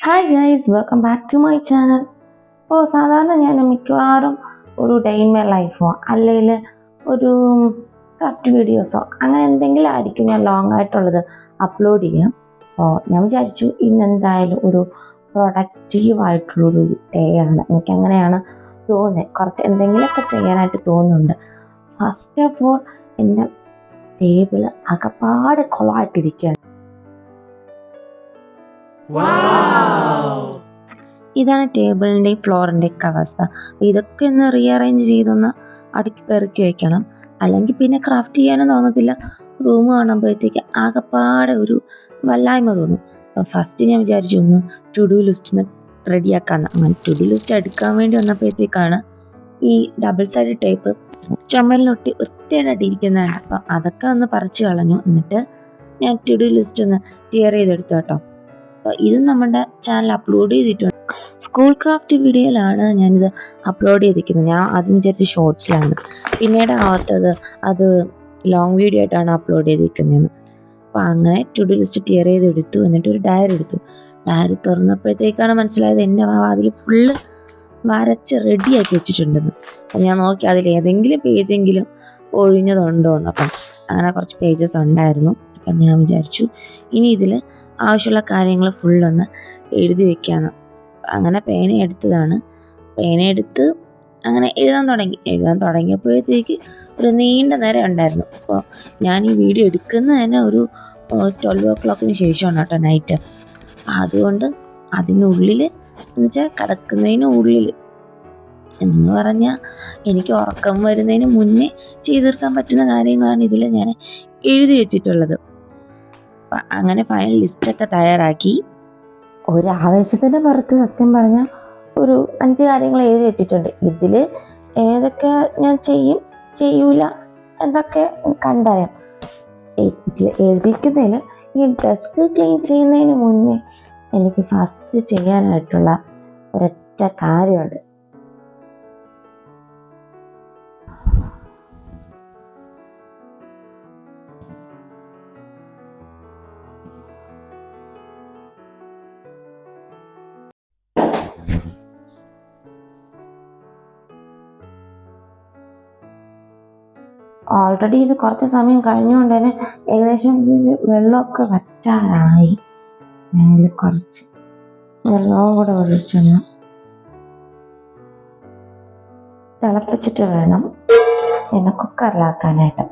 Hi guys, welcome back to my channel. ഇപ്പോൾ സാധാരണ ഞാൻ മിക്കവാറും ഒരു ഡേ ഇൻ മൈ ലൈഫോ അല്ലെങ്കിൽ ഒരു ക്രാഫ്റ്റ് വീഡിയോസോ അങ്ങനെ എന്തെങ്കിലും ആയിരിക്കും ഞാൻ ലോങ് ആയിട്ടുള്ളത് അപ്ലോഡ് ചെയ്യാം. അപ്പോൾ ഞാൻ വിചാരിച്ചു ഇന്ന് എന്തായാലും ഒരു പ്രൊഡക്റ്റീവായിട്ടുള്ളൊരു ഡേ ആണ്. എനിക്കങ്ങനെയാണ് തോന്നുന്നത്. കുറച്ച് എന്തെങ്കിലുമൊക്കെ ചെയ്യാനായിട്ട് തോന്നുന്നുണ്ട്. ഫസ്റ്റ് ഓഫ് ഓൾ എൻ്റെ ടേബിൾ അകപ്പാടെ കൊളമായിട്ടിരിക്കുകയാണ്. ഇതാണ് ടേബിളിൻ്റെയും ഫ്ലോറിൻ്റെയും ഒക്കെ അവസ്ഥ. ഇതൊക്കെ ഒന്ന് റീഅറേഞ്ച് ചെയ്തൊന്ന് അടുക്കി പെറുക്കി വയ്ക്കണം, അല്ലെങ്കിൽ പിന്നെ ക്രാഫ്റ്റ് ചെയ്യാനും തോന്നത്തില്ല. റൂം കാണുമ്പോഴത്തേക്ക് ആകെപ്പാടെ ഒരു വല്ലായ്മ തോന്നും. ഫസ്റ്റ് ഞാൻ വിചാരിച്ചു ഒന്ന് ടു ഡു ലിസ്റ്റ് റെഡിയാക്കാമെന്ന്. അങ്ങനെ ടു ഡു ലിസ്റ്റ് എടുക്കാൻ വേണ്ടി വന്നപ്പോഴത്തേക്കാണ് ഈ ഡബിൾ സൈഡ് ടേപ്പ് ചുമലിനൊട്ടി വൃത്തിയായിട്ടിരിക്കുന്നതാണ്. അപ്പോൾ അതൊക്കെ ഒന്ന് പറിച്ച് കളഞ്ഞു. എന്നിട്ട് ഞാൻ ടു ഡു ലിസ്റ്റ് ഒന്ന് ക്ലിയർ ചെയ്തെടുത്തു കേട്ടോ. അപ്പോൾ ഇത് നമ്മുടെ ചാനൽ അപ്ലോഡ് ചെയ്തിട്ടുണ്ട്. സ്കൂൾ ക്രാഫ്റ്റ് വീഡിയോയിലാണ് ഞാനിത് അപ്ലോഡ് ചെയ്തിരിക്കുന്നത്. ഞാൻ ആദ്യം വിചാരിച്ച ഷോർട്സിലാണ്, പിന്നീട് ഓർത്തത് അത് ലോങ് വീഡിയോ ആയിട്ടാണ് അപ്ലോഡ് ചെയ്തിരിക്കുന്നതെന്ന്. അപ്പോൾ അങ്ങനെ ടു ഡു ലിസ്റ്റ് ക്ലിയർ ചെയ്തെടുത്തു. എന്നിട്ട് ഒരു ഡയറി എടുത്തു. ഡയറി തുറന്നപ്പോഴത്തേക്കാണ് മനസ്സിലായത് എൻ്റെ അതിൽ ഫുള്ള് വരച്ച് റെഡിയാക്കി വെച്ചിട്ടുണ്ടെന്ന്. അപ്പം ഞാൻ നോക്കി അതിൽ ഏതെങ്കിലും പേജെങ്കിലും ഒഴിഞ്ഞതുണ്ടോ എന്ന്. അപ്പം അങ്ങനെ കുറച്ച് പേജസ് ഉണ്ടായിരുന്നു. അപ്പം ഞാൻ വിചാരിച്ചു ഇനി ഇതിൽ ആവശ്യമുള്ള കാര്യങ്ങൾ ഫുള്ളൊന്ന് എഴുതി വെക്കാമെന്ന്. അങ്ങനെ പേന എടുത്തതാണ്. പേന എടുത്ത് അങ്ങനെ എഴുതാൻ തുടങ്ങിയപ്പോഴത്തേക്ക് ഒരു നീണ്ട നേരം ഉണ്ടായിരുന്നു. അപ്പോൾ ഞാൻ ഈ വീഡിയോ എടുക്കുന്നത് തന്നെ ഒരു 12 o'clock ശേഷമാണ് കേട്ടോ, നൈറ്റ്. അതുകൊണ്ട് അതിനുള്ളിൽ എന്ന് വെച്ചാൽ കിടക്കുന്നതിനുള്ളിൽ എന്ന് പറഞ്ഞാൽ എനിക്ക് ഉറക്കം വരുന്നതിന് മുന്നേ ചെയ്തു തീർക്കാൻ പറ്റുന്ന കാര്യങ്ങളാണ് ഇതിൽ ഞാൻ എഴുതി വെച്ചിട്ടുള്ളത്. അപ്പം അങ്ങനെ ഫൈനൽ ലിസ്റ്റൊക്കെ തയ്യാറാക്കി. ഒരാവേശത്തിൻ്റെ പുറത്ത് സത്യം പറഞ്ഞാൽ ഒരു 5 കാര്യങ്ങൾ എഴുതി വെച്ചിട്ടുണ്ട്. ഇതിൽ ഏതൊക്കെ ഞാൻ ചെയ്യൂല എന്നൊക്കെ കണ്ടറിയാം. ഇതിൽ എഴുതിക്കുന്നതിൽ ഈ ഡെസ്ക് ക്ലീൻ ചെയ്യുന്നതിന് മുന്നേ എനിക്ക് ഫസ്റ്റ് ചെയ്യാനായിട്ടുള്ള ഒരൊറ്റ കാര്യമുണ്ട്. ഓൾറെഡി ഇത് കുറച്ച് സമയം കഴിഞ്ഞുകൊണ്ട് തന്നെ ഏകദേശം ഇതിൽ വെള്ളമൊക്കെ വറ്റാറായി. ഞാനിതിൽ കുറച്ച് വെള്ളവും കൂടെ ഒഴിച്ചൊന്ന് തിളപ്പിച്ചിട്ട് വേണം എന്നെ കുക്കറിലാക്കാനായിട്ട്.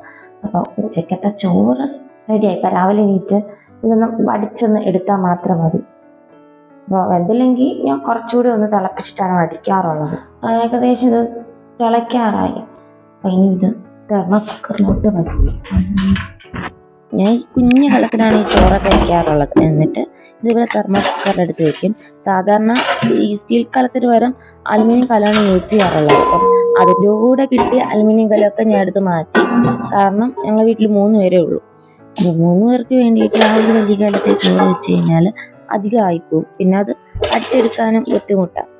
അപ്പോൾ ഉച്ചക്കത്തെ ചോറ് റെഡിയായി. ഇപ്പം രാവിലെ എണീറ്റ് ഇതൊന്ന് വടിച്ചൊന്ന് എടുത്താൽ മാത്രം മതി. അപ്പോൾ വെന്തില്ലെങ്കിൽ ഞാൻ കുറച്ചുകൂടി ഒന്ന് തിളപ്പിച്ചിട്ടാണ് വടിക്കാറുള്ളത്. ഏകദേശം ഇത് തിളയ്ക്കാറായി. അപ്പം ഇനി ഇത് കുക്കറിലോട്ട് വയ്ക്കും. ഞാൻ ഈ കുഞ്ഞു കലത്തിലാണ് ഈ ചോറൊക്കെ വയ്ക്കാറുള്ളത്. എന്നിട്ട് ഇതുപോലെ കുക്കറിലെടുത്ത് വയ്ക്കും. സാധാരണ ഈ സ്റ്റീൽ കലത്തിന് പകരം അലുമിനിയം കലമാണ് യൂസ് ചെയ്യാറുള്ളത്. അപ്പം അതിൻ്റെ കൂടെ കിട്ടിയ അലുമിനിയം കലമൊക്കെ ഞാൻ എടുത്ത് മാറ്റി. കാരണം ഞങ്ങളുടെ വീട്ടിൽ 3 പേരേ ഉള്ളൂ. അപ്പോൾ 3 പേർക്ക് വേണ്ടിയിട്ട് ആ ഒരു വലിയ കലത്തിൽ ചോറ് വെച്ച് കഴിഞ്ഞാൽ അധികമായിപ്പോവും. പിന്നെ അത് അടിച്ചെടുക്കാനും ബുദ്ധിമുട്ടാണ്.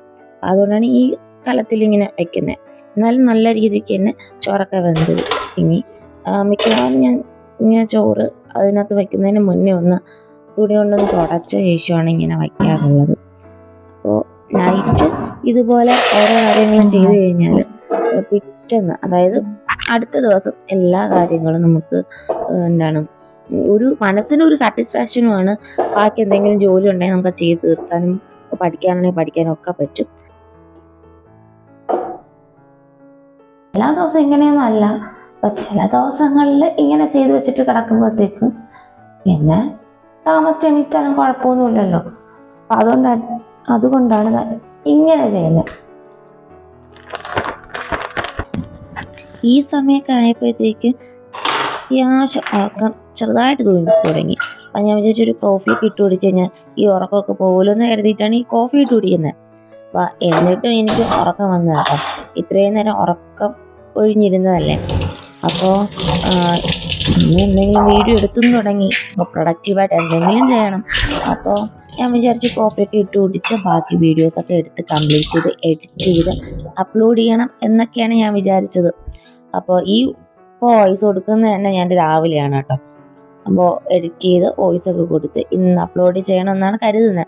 അതുകൊണ്ടാണ് ഈ കലത്തിലിങ്ങനെ വയ്ക്കുന്നത്. എന്നാലും നല്ല രീതിക്ക് തന്നെ ചോറൊക്കെ വെന്തത്. ഇനി മിക്കവാറും ഞാൻ ഇങ്ങനെ ചോറ് അതിനകത്ത് വയ്ക്കുന്നതിന് മുന്നേ ഒന്ന് തുണി കൊണ്ടൊന്ന് തുടച്ച ശേഷമാണ് ഇങ്ങനെ വയ്ക്കാറുള്ളത്. അപ്പോൾ നൈറ്റ് ഇതുപോലെ ഓരോ കാര്യങ്ങളും ചെയ്ത് കഴിഞ്ഞാൽ പിറ്റേന്ന്, അതായത് അടുത്ത ദിവസം എല്ലാ കാര്യങ്ങളും നമുക്ക് ഒരു മനസ്സിനൊരു സാറ്റിസ്ഫാക്ഷനുമാണ്. ബാക്കി എന്തെങ്കിലും ജോലി ഉണ്ടെങ്കിൽ നമുക്ക് ചെയ്ത് തീർക്കാനും പഠിക്കാനാണെങ്കിൽ പഠിക്കാനും ഒക്കെ പറ്റും. എല്ലാ ദിവസവും ഇങ്ങനെയൊന്നും അല്ല. ചില ദിവസങ്ങളിൽ ഇങ്ങനെ ചെയ്ത് വെച്ചിട്ട് കിടക്കുമ്പോഴത്തേക്ക് പിന്നെ താമസിച്ച് എണീറ്റാലും കുഴപ്പമൊന്നുമില്ലല്ലോ. അതുകൊണ്ടാണ് ഇങ്ങനെ ചെയ്യുന്നത്. ഈ സമയമൊക്കെ ആയപ്പോഴത്തേക്ക് അത്യാവശ്യം ഉറക്കം ചെറുതായിട്ട് തുടങ്ങി. അപ്പം ഞാൻ വിചാരിച്ചൊരു കോഫിയൊക്കെ ഇട്ട് കുടിച്ച് കഴിഞ്ഞാൽ ഈ ഉറക്കമൊക്കെ പോകുമല്ലോ എന്ന് കരുതിയിട്ടാണ് ഈ കോഫി ഇട്ട് കുടിക്കുന്നത്. അപ്പം എന്നിട്ടും എനിക്ക് ഉറക്കം വന്നതാണ്. ഇത്രയും നേരം ഉറക്കം ഒഴിഞ്ഞിരുന്നതല്ലേ. അപ്പോൾ എന്തെങ്കിലും വീഡിയോ എടുത്തുനിന്ന് തുടങ്ങി. അപ്പോൾ പ്രൊഡക്റ്റീവായിട്ട് എന്തെങ്കിലും ചെയ്യണം. അപ്പോൾ ഞാൻ വിചാരിച്ച് കോഫിയൊക്കെ ഇട്ട് കുടിച്ച് ബാക്കി വീഡിയോസൊക്കെ എടുത്ത് കംപ്ലീറ്റ് ചെയ്ത് എഡിറ്റ് ചെയ്ത് അപ്ലോഡ് ചെയ്യണം എന്നൊക്കെയാണ് ഞാൻ വിചാരിച്ചത്. അപ്പോൾ ഈ വോയിസ് കൊടുക്കുന്നത് തന്നെ ഞാൻ രാവിലെയാണ് കേട്ടോ. അപ്പോൾ എഡിറ്റ് ചെയ്ത് വോയിസൊക്കെ കൊടുത്ത് ഇന്ന് അപ്ലോഡ് ചെയ്യണമെന്നാണ് കരുതുന്നത്.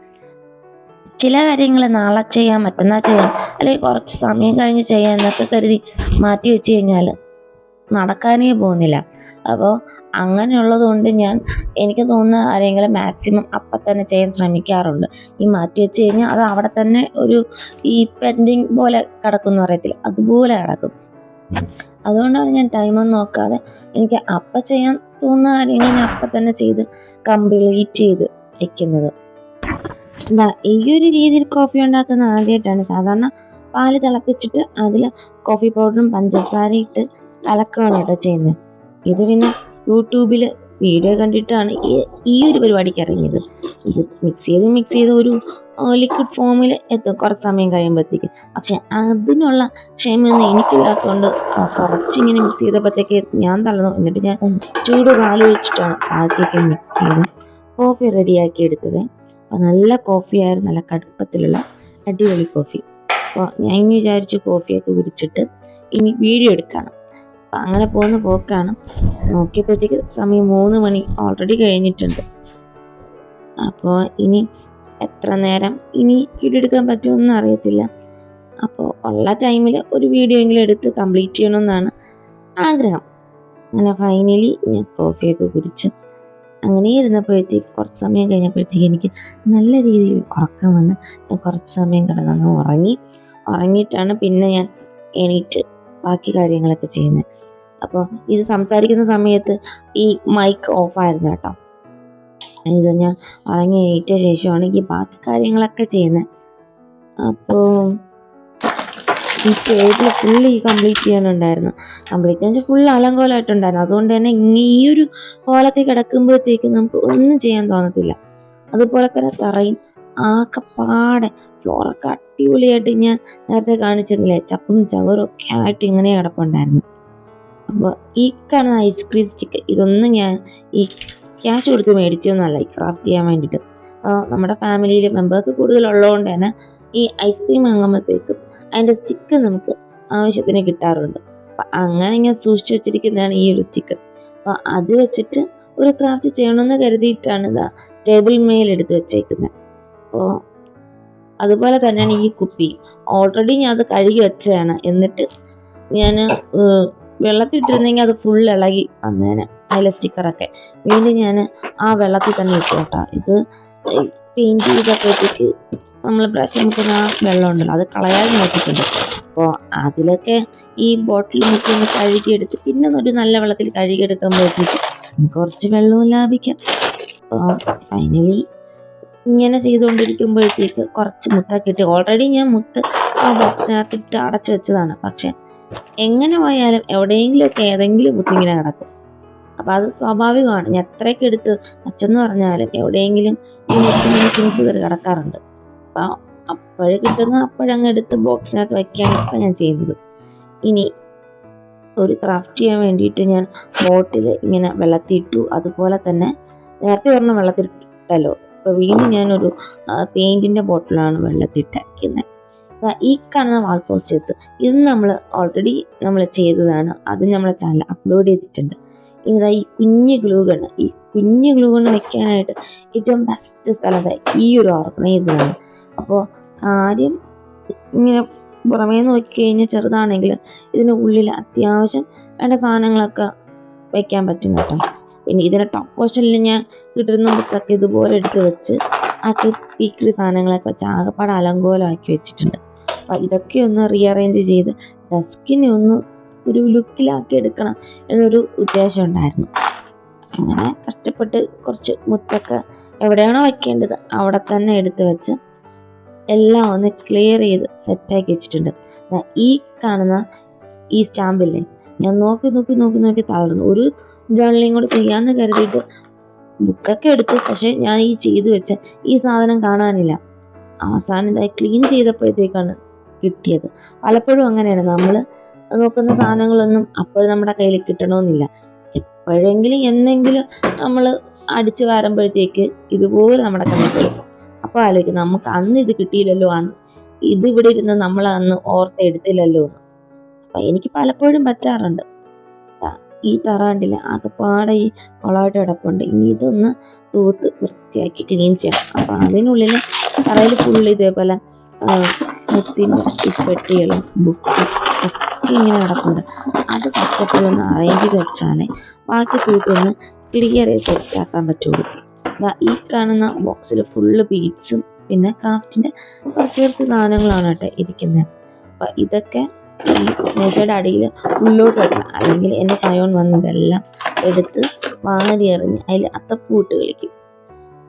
ചില കാര്യങ്ങൾ നാളെ ചെയ്യാം, മറ്റന്നാൾ ചെയ്യാം, അല്ലെങ്കിൽ കുറച്ച് സമയം കഴിഞ്ഞ് ചെയ്യാം എന്നൊക്കെ കരുതി മാറ്റി വെച്ച് കഴിഞ്ഞാൽ നടക്കാനേ പോകുന്നില്ല. അപ്പോൾ അങ്ങനെയുള്ളത് കൊണ്ട് എനിക്ക് തോന്നുന്ന കാര്യങ്ങൾ മാക്സിമം അപ്പം തന്നെ ചെയ്യാൻ ശ്രമിക്കാറുണ്ട്. ഈ മാറ്റി വെച്ച് കഴിഞ്ഞാൽ അത് അവിടെ തന്നെ ഒരു ഈ പെൻഡിങ് പോലെ കിടക്കുമെന്ന് പറയത്തില്ല, അതുപോലെ കിടക്കും. അതുകൊണ്ടാണ് ഞാൻ ടൈമൊന്നും നോക്കാതെ എനിക്ക് അപ്പം ചെയ്യാൻ തോന്നുന്ന കാര്യങ്ങൾ ഞാൻ അപ്പം തന്നെ ചെയ്ത് കംപ്ലീറ്റ് ചെയ്ത് വയ്ക്കുന്നത്. ഈ ഒരു രീതിയിൽ കോഫി ഉണ്ടാക്കുന്ന ആദ്യമായിട്ടാണ്. സാധാരണ പാല് തിളപ്പിച്ചിട്ട് അതിൽ കോഫി പൗഡറും പഞ്ചസാരയും ഇട്ട് കലക്കുകയാണ് കേട്ടോ ചെയ്യുന്നത്. ഇത് പിന്നെ യൂട്യൂബിൽ വീഡിയോ കണ്ടിട്ടാണ് ഈ ഒരു പരിപാടിക്ക് ഇറങ്ങിയത്. ഇത് മിക്സ് ചെയ്ത് ഒരു ലിക്വിഡ് ഫോമിൽ എത്തും കുറച്ച് സമയം കഴിയുമ്പോഴത്തേക്ക്. പക്ഷെ അതിനുള്ള ക്ഷമയൊന്നും എനിക്കില്ലാത്തതുകൊണ്ട് കുറച്ചിങ്ങനെ മിക്സ് ചെയ്തപ്പോഴത്തേക്ക് ഞാൻ തളർന്നു. എന്നിട്ട് ഞാൻ ചൂട് പാല് ഒഴിച്ചിട്ടാണ് ബാക്കിയൊക്കെ മിക്സ് ചെയ്ത് കോഫി റെഡിയാക്കി എടുത്തത്. അപ്പോൾ നല്ല കോഫിയായിരുന്നു, നല്ല കടുപ്പത്തിലുള്ള അടിപൊളി കോഫി. അപ്പോൾ ഞാൻ ഇനി വിചാരിച്ചു കോഫിയൊക്കെ കുടിച്ചിട്ട് ഇനി വീഡിയോ എടുക്കാണ്. അപ്പം അങ്ങനെ പോകുന്ന പോക്കാണ്. നോക്കിയപ്പോഴത്തേക്ക് സമയം 3 മണി ഓൾറെഡി കഴിഞ്ഞിട്ടുണ്ട്. അപ്പോൾ ഇനി എത്ര നേരം ഇനി വീഡിയോ എടുക്കാൻ പറ്റുമെന്ന് അറിയത്തില്ല. അപ്പോൾ ഉള്ള ടൈമിൽ ഒരു വീഡിയോ എങ്കിലും എടുത്ത് കംപ്ലീറ്റ് ചെയ്യണമെന്നാണ് ആഗ്രഹം. അങ്ങനെ ഫൈനലി ഞാൻ കോഫിയൊക്കെ കുടിച്ച് അങ്ങനെ ഇരുന്നപ്പോഴത്തേക്ക് കുറച്ച് സമയം കഴിഞ്ഞപ്പോഴത്തേക്ക് എനിക്ക് നല്ല രീതിയിൽ ഉറക്കം വന്ന് ഞാൻ കുറച്ച് സമയം കിടന്നങ്ങ് ഉറങ്ങിയിട്ടാണ് പിന്നെ ഞാൻ എണീറ്റ് ബാക്കി കാര്യങ്ങളൊക്കെ ചെയ്യുന്നത്. അപ്പോൾ ഇത് സംസാരിക്കുന്ന സമയത്ത് ഈ മൈക്ക് ഓഫായിരുന്നു കേട്ടോ. ഇത് ഞാൻ ഉറങ്ങി എണീറ്റ ശേഷമാണ് ഈ ബാക്കി കാര്യങ്ങളൊക്കെ ചെയ്യുന്നത്. അപ്പോൾ ഈ ടേബിൾ ഫുള്ള് കംപ്ലീറ്റ് ചെയ്യാനുണ്ടായിരുന്നു. കംപ്ലീറ്റ് എന്ന് വെച്ചാൽ ഫുൾ അലങ്കോലമായിട്ടുണ്ടായിരുന്നു. അതുകൊണ്ട് തന്നെ ഈ ഒരു കോലത്തിൽ കിടക്കുമ്പോഴത്തേക്ക് നമുക്ക് ഒന്നും ചെയ്യാൻ തോന്നത്തില്ല. അതുപോലെ തന്നെ തറയും ആകെപ്പാടെ ഫ്ലോറൊക്കെ അടിപൊളിയായിട്ട് ഞാൻ നേരത്തെ കാണിച്ചിരുന്നില്ലേ, ചപ്പും ചവറും ഒക്കെ ആയിട്ട് ഇങ്ങനെ കിടപ്പുണ്ടായിരുന്നു. അപ്പോൾ ഈ കാണുന്ന ഐസ്ക്രീം സ്റ്റിക്ക് ഇതൊന്നും ഞാൻ ഈ ക്യാഷ് കൊടുത്ത് മേടിച്ചൊന്നുമല്ല ഈ ക്രാഫ്റ്റ് ചെയ്യാൻ വേണ്ടിയിട്ട്. നമ്മുടെ ഫാമിലിയിൽ മെമ്പേഴ്സ് കൂടുതലുള്ളതുകൊണ്ട് തന്നെ ഈ ഐസ്ക്രീം വാങ്ങുമ്പോഴത്തേക്കും അതിൻ്റെ സ്റ്റിക്ക് നമുക്ക് ആവശ്യത്തിന് കിട്ടാറുണ്ട്. അപ്പം അങ്ങനെ ഞാൻ സൂക്ഷിച്ച് വെച്ചിരിക്കുന്നതാണ് ഈ ഒരു സ്റ്റിക്ക്. അപ്പോൾ അത് വെച്ചിട്ട് ഒരു ക്രാഫ്റ്റ് ചെയ്യണമെന്ന് കരുതിയിട്ടാണ് ടേബിൾ മേലെടുത്ത് വെച്ചേക്കുന്നത്. അപ്പോൾ അതുപോലെ തന്നെയാണ് ഈ കുപ്പി. ഓൾറെഡി ഞാൻ അത് കഴുകി വെച്ചതാണ്. എന്നിട്ട് ഞാൻ വെള്ളത്തിട്ടിരുന്നെങ്കിൽ അത് ഫുൾ ഇളകി വന്നേനെ അതിലെ സ്റ്റിക്കറൊക്കെ. വീണ്ടും ഞാൻ ആ വെള്ളത്തിൽ തന്നെ ഇട്ടു കേട്ടോ. ഇത് പെയിൻറ്റ് ചെയ്തപ്പോഴത്തേക്ക് നമ്മൾ ബ്രഷ് മുക്കുന്ന ആ വെള്ളം ഉണ്ടല്ലോ അത് കളയാതെ നോക്കിയിട്ടുണ്ട്. അപ്പോൾ അതിലൊക്കെ ഈ ബോട്ടിൽ മുക്കി കഴുകിയെടുത്ത് പിന്നെ ഒരു നല്ല വെള്ളത്തിൽ കഴുകിയെടുക്കുമ്പോഴത്തേക്ക് കുറച്ച് വെള്ളവും ലാഭിക്കാം. അപ്പോൾ ഫൈനലി ഇങ്ങനെ ചെയ്തുകൊണ്ടിരിക്കുമ്പോഴത്തേക്ക് കുറച്ച് മുത്തൊക്കെ ഇട്ട് ഓൾറെഡി ഞാൻ മുത്ത് ആ ബോക്സിനകത്തിട്ട് അടച്ചു വെച്ചതാണ്. പക്ഷെ എങ്ങനെ പോയാലും എവിടെയെങ്കിലുമൊക്കെ ഏതെങ്കിലും മുത്തിങ്ങനെ കിടക്കും. അപ്പോൾ അത് സ്വാഭാവികമാണ്. ഞാൻ എത്രയൊക്കെ എടുത്ത് അച്ഛന്ന് പറഞ്ഞാലും എവിടെയെങ്കിലും ഈ മുത്തിന് തിരിച്ച് കയറി കിടക്കാറുണ്ട്. അപ്പോൾ അപ്പോഴേ കിട്ടുന്ന അപ്പോഴങ്ങ് എടുത്ത് ബോക്സിനകത്ത് വയ്ക്കുകയാണ് ഇപ്പം ഞാൻ ചെയ്യുന്നത്. ഇനി ഒരു ക്രാഫ്റ്റ് ചെയ്യാൻ വേണ്ടിയിട്ട് ഞാൻ ബോട്ടിൽ ഇങ്ങനെ വെള്ളത്തിയിട്ടു. അതുപോലെ തന്നെ നേരത്തെ ഒരെണ്ണം വെള്ളത്തിലിട്ടല്ലോ. അപ്പോൾ വീണ്ടും ഞാനൊരു പെയിൻറ്റിൻ്റെ ബോട്ടിലാണ് വെള്ളത്തിട്ടയക്കുന്നത്. ഈ കാണുന്ന വാൾ പോസ്റ്റേഴ്സ് ഇത് നമ്മൾ ഓൾറെഡി ചെയ്തതാണ്. അത് നമ്മളെ ചാനൽ അപ്ലോഡ് ചെയ്തിട്ടുണ്ട്. ഇനി ഈ കുഞ്ഞ് ഗ്ലൂ ഗണ്ണ്, ഈ കുഞ്ഞ് ഗ്ലൂ ഗണ്ണ് വെക്കാനായിട്ട് ഏറ്റവും ബെസ്റ്റ് സ്ഥലം ഈ ഒരു ഓർഗനൈസറാണ്. അപ്പോൾ കാര്യം ഇങ്ങനെ പുറമേ നോക്കിക്കഴിഞ്ഞാൽ ചെറുതാണെങ്കിലും ഇതിൻ്റെ ഉള്ളിൽ അത്യാവശ്യം വേണ്ട സാധനങ്ങളൊക്കെ വയ്ക്കാൻ പറ്റും കേട്ടോ. പിന്നെ ഇതിൻ്റെ ടോപ്പ് പോർഷനിൽ ഞാൻ കിട്ടുന്ന മുത്തൊക്കെ ഇതുപോലെ എടുത്ത് വെച്ച് ആക്കി പീക്കിരി സാധനങ്ങളൊക്കെ വെച്ച് ആകെപ്പാടെ അലങ്കോലമാക്കി വെച്ചിട്ടുണ്ട്. അപ്പോൾ ഇതൊക്കെ ഒന്ന് റീഅറേഞ്ച് ചെയ്ത് ഡെസ്കിനെ ഒന്ന് ഒരു ലുക്കിലാക്കി എടുക്കണം എന്നൊരു ഉദ്ദേശം ഉണ്ടായിരുന്നു. അങ്ങനെ കഷ്ടപ്പെട്ട് കുറച്ച് മുത്തൊക്കെ എവിടെയാണോ വയ്ക്കേണ്ടത് അവിടെ തന്നെ എടുത്ത് വെച്ച് എല്ലാം ഒന്ന് ക്ലിയർ ചെയ്ത് സെറ്റാക്കി വെച്ചിട്ടുണ്ട്. ഈ കാണുന്ന ഈ സ്റ്റാമ്പില്ലേ, ഞാൻ നോക്കി തളർന്നു. ഒരു ജേർണലിങ് കൂടെ ചെയ്യാമെന്ന് കരുതിയിട്ട് ബുക്കൊക്കെ എടുത്തു. പക്ഷെ ഞാൻ ഈ ചെയ്തു വെച്ച ഈ സാധനം കാണാനില്ല. അവസാനം ഇതായി ക്ലീൻ ചെയ്തപ്പോഴത്തേക്കാണ് കിട്ടിയത്. പലപ്പോഴും അങ്ങനെയാണ്, നമ്മൾ നോക്കുന്ന സാധനങ്ങളൊന്നും അപ്പോൾ നമ്മുടെ കയ്യിൽ കിട്ടണമെന്നില്ല. എപ്പോഴെങ്കിലും എന്നെങ്കിലും നമ്മൾ അടിച്ചു വാരുമ്പോഴത്തേക്ക് ഇതുപോലെ നമ്മുടെ കയ്യിൽ കിട്ടും. അപ്പോൾ ആലോചിക്കും നമുക്ക് അന്ന് ഇത് കിട്ടിയില്ലല്ലോ, ഇത് ഇവിടെ ഇരുന്ന് നമ്മൾ അന്ന് ഓർത്തെടുത്തില്ലല്ലോ എന്ന്. അപ്പം എനിക്ക് പലപ്പോഴും പറ്റാറുണ്ട്. ഈ തറ കണ്ടില്ല ആകെപ്പാടെ ഈ കൊളമായിട്ട് കിടപ്പുണ്ട്. ഇനി ഇതൊന്ന് തൂത്ത് വൃത്തിയാക്കി ക്ലീൻ ചെയ്യണം. അപ്പം അതിനുള്ളിൽ തറയിൽ ഫുള്ള് ഇതേപോലെ മുത്തിൻ്റെ ഈ പെട്ടികളും ബുക്കും ഒക്കെ ഇങ്ങനെ കിടപ്പുണ്ട്. അത് ഫസ്റ്റ് ഓഫ് ഓൾ ഒന്ന് അറേഞ്ച് ചെയ്ത് വെച്ചാലേ ബാക്കി തൂത്തൊന്ന് ക്ലിയർ ചെയ്ത് സെറ്റാക്കാൻ പറ്റുള്ളൂ. ഈ കാണുന്ന ബോക്സിൽ ഫുള്ള് ബീഡ്സും പിന്നെ ക്രാഫ്റ്റിൻ്റെ കുറച്ച് സാധനങ്ങളാണ് കേട്ടോ ഇരിക്കുന്നത്. അപ്പം ഇതൊക്കെ ഈ മേശയുടെ അടിയിൽ ഉള്ളോട്ട് വെക്കണം, അല്ലെങ്കിൽ എൻ്റെ സയോൺ വന്ന് ഇതെല്ലാം എടുത്ത് വാരി എറിഞ്ഞ് അതിൽ അത്തപ്പൂട്ട് കളിക്കും.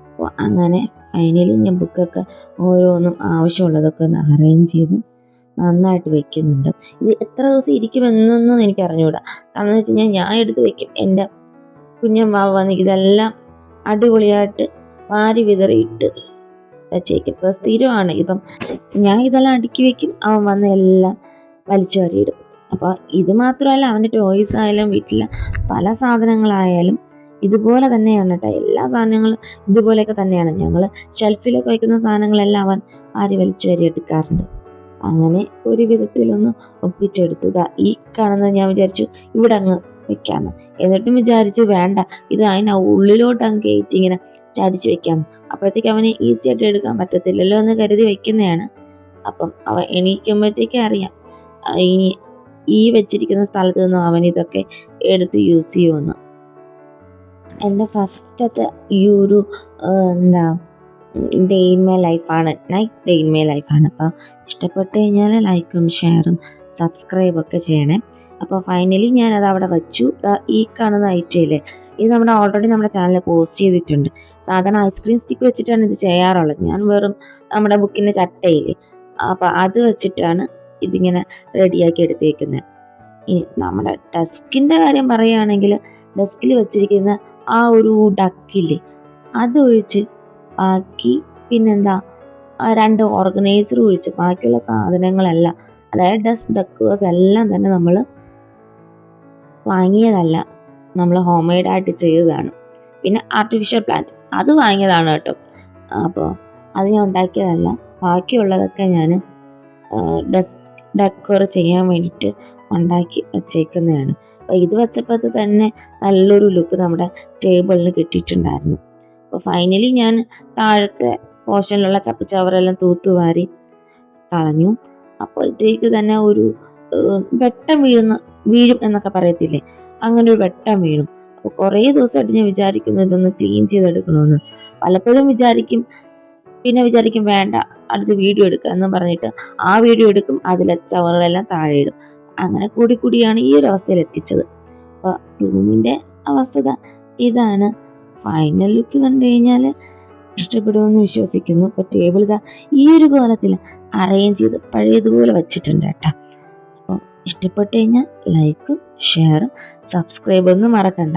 അപ്പോൾ അങ്ങനെ ഫൈനലി ഞാൻ ബുക്കൊക്കെ ഓരോന്നും ആവശ്യമുള്ളതൊക്കെ ഒന്ന് അറേഞ്ച് ചെയ്ത് നന്നായിട്ട് വെക്കുന്നുണ്ട്. ഇത് എത്ര ദിവസം ഇരിക്കുമെന്നൊന്നും എനിക്ക് അറിഞ്ഞുകൂടാ. കാരണം എന്ന് വെച്ച് കഴിഞ്ഞാൽ ഞാൻ എടുത്ത് വെക്കും, എൻ്റെ കുഞ്ഞമ്മാവ് വന്ന് ഇതെല്ലാം അടിപൊളിയായിട്ട് വാരി വിതറിയിട്ട് വെച്ചേക്കും. ഇപ്പോൾ സ്ഥിരമാണ്. ഇപ്പം ഞാൻ ഇതെല്ലാം അടുക്കി വെക്കും, അവൻ വന്ന് എല്ലാം വലിച്ചു വാരിയിടും. അപ്പോൾ ഇത് മാത്രമല്ല, അവൻ്റെ ടോയ്സ് ആയാലും വീട്ടിലെ പല സാധനങ്ങളായാലും ഇതുപോലെ തന്നെയാണ് കേട്ടോ. എല്ലാ സാധനങ്ങളും ഇതുപോലെയൊക്കെ തന്നെയാണ്. ഞങ്ങൾ ഷെൽഫിലൊക്കെ വയ്ക്കുന്ന സാധനങ്ങളെല്ലാം അവൻ ആരി വലിച്ചു വാരി എടുക്കാറുണ്ട്. അങ്ങനെ ഒരു വിധത്തിലൊന്ന് ഒപ്പിച്ചെടുത്തു. ഈ കാണുന്നത് ഞാൻ വിചാരിച്ചു ഇവിടെ അങ്ങ് വെക്കാമെന്ന്. എന്നിട്ടും വിചാരിച്ചു വേണ്ട, ഇത് അതിന് ഉള്ളിലോട്ട് അങ്ങ് കയറ്റി ഇങ്ങനെ ചരിച്ച് വെക്കാമെന്ന്. അപ്പോഴത്തേക്ക് അവന് ഈസി ആയിട്ട് എടുക്കാൻ പറ്റത്തില്ലല്ലോ എന്ന് കരുതി വെക്കുന്നതാണ്. അപ്പം അവൻ എണീക്കുമ്പോഴത്തേക്ക് അറിയാം ഇനി ഈ വെച്ചിരിക്കുന്ന സ്ഥലത്ത് നിന്നും അവൻ ഇതൊക്കെ എടുത്ത് യൂസ് ചെയ്യുമെന്ന്. എൻ്റെ ഫസ്റ്റത്തെ ഈ ഒരു ഡേ ഇൻ മൈ ലൈഫാണ്, നൈറ്റ് ഡേ ഇൻ മൈ ലൈഫാണ്. അപ്പോൾ ഇഷ്ടപ്പെട്ട് കഴിഞ്ഞാൽ ലൈക്കും ഷെയറും സബ്സ്ക്രൈബൊക്കെ ചെയ്യണേ. അപ്പോൾ ഫൈനലി ഞാനത് അവിടെ വച്ചു. ഈ കാണുന്ന ഐറ്റമില്ലേ, ഇത് ഓൾറെഡി നമ്മുടെ ചാനലിൽ പോസ്റ്റ് ചെയ്തിട്ടുണ്ട്. സാധാരണ ഐസ്ക്രീം സ്റ്റിക്ക് വെച്ചിട്ടാണ് ഇത് ചെയ്യാറുള്ളത്. ഞാൻ വെറും നമ്മുടെ ബുക്കിൻ്റെ ചട്ടയില്ലേ, അപ്പോൾ അത് വെച്ചിട്ടാണ് ഇതിങ്ങനെ റെഡിയാക്കി എടുത്തേക്കുന്നത്. ഇനി നമ്മുടെ ഡെസ്കിൻ്റെ കാര്യം പറയുകയാണെങ്കിൽ, ഡെസ്കിൽ വെച്ചിരിക്കുന്ന ആ ഒരു ഡക്കില്ലേ അതൊഴിച്ച് ബാക്കി പിന്നെന്താ 2 ഓർഗനൈസർ ഒഴിച്ച് ബാക്കിയുള്ള സാധനങ്ങളെല്ലാം, അതായത് ഡെസ്ക് ഡെക്കേഴ്സ് എല്ലാം തന്നെ നമ്മൾ വാങ്ങിയതല്ല, നമ്മൾ ഹോം മെയ്ഡായിട്ട് ചെയ്തതാണ്. പിന്നെ ആർട്ടിഫിഷ്യൽ പ്ലാന്റ് അത് വാങ്ങിയതാണ് കേട്ടോ. അപ്പോൾ അത് ഞാൻ ഉണ്ടാക്കിയതല്ല. ബാക്കിയുള്ളതൊക്കെ ഞാൻ ഡെസ്ക് ഡെക്കോർ ചെയ്യാൻ വേണ്ടിയിട്ട് ഉണ്ടാക്കി വച്ചേക്കുന്നതാണ്. അപ്പോൾ ഇത് വെച്ചപ്പോൾ തന്നെ നല്ലൊരു ലുക്ക് നമ്മുടെ ടേബിളിന് കിട്ടിയിട്ടുണ്ടായിരുന്നു. അപ്പോൾ ഫൈനലി ഞാൻ താഴത്തെ പോർഷനിലുള്ള ചപ്പുചവറെല്ലാം തൂത്തുവാരി കളഞ്ഞു. അപ്പോഴത്തേക്ക് തന്നെ ഒരു വെട്ടം വീഴും എന്നൊക്കെ പറയത്തില്ലേ, അങ്ങനെ ഒരു വെട്ടം വീണു. അപ്പോൾ കുറേ ദിവസമായിട്ട് ഞാൻ വിചാരിക്കുന്നു ഇതൊന്ന് ക്ലീൻ ചെയ്തെടുക്കണമെന്ന്. പലപ്പോഴും പിന്നെ വിചാരിക്കും വേണ്ട അടുത്ത് വീഡിയോ എടുക്കുക എന്ന് പറഞ്ഞിട്ട് ആ വീഡിയോ എടുക്കും, അതിലെ ചവറുകളെല്ലാം താഴെ ഇടും. അങ്ങനെ കൂടിയാണ് ഈ ഒരു അവസ്ഥയിൽ എത്തിച്ചത്. അപ്പോൾ റൂമിൻ്റെ അവസ്ഥ ഇതാണ്. ഫൈനൽ ലുക്ക് കണ്ടു കഴിഞ്ഞാൽ ഇഷ്ടപ്പെടുമെന്ന് വിശ്വസിക്കുന്നു. അപ്പോൾ ടേബിൾ ഈ ഒരു കോലത്തിൽ അറേഞ്ച് ചെയ്ത് പഴയതുപോലെ വച്ചിട്ടുണ്ട് കേട്ടോ. അപ്പോൾ ഇഷ്ടപ്പെട്ട് കഴിഞ്ഞാൽ ലൈക്കും ഷെയറും സബ്സ്ക്രൈബൊന്നും മറക്കണ്ട.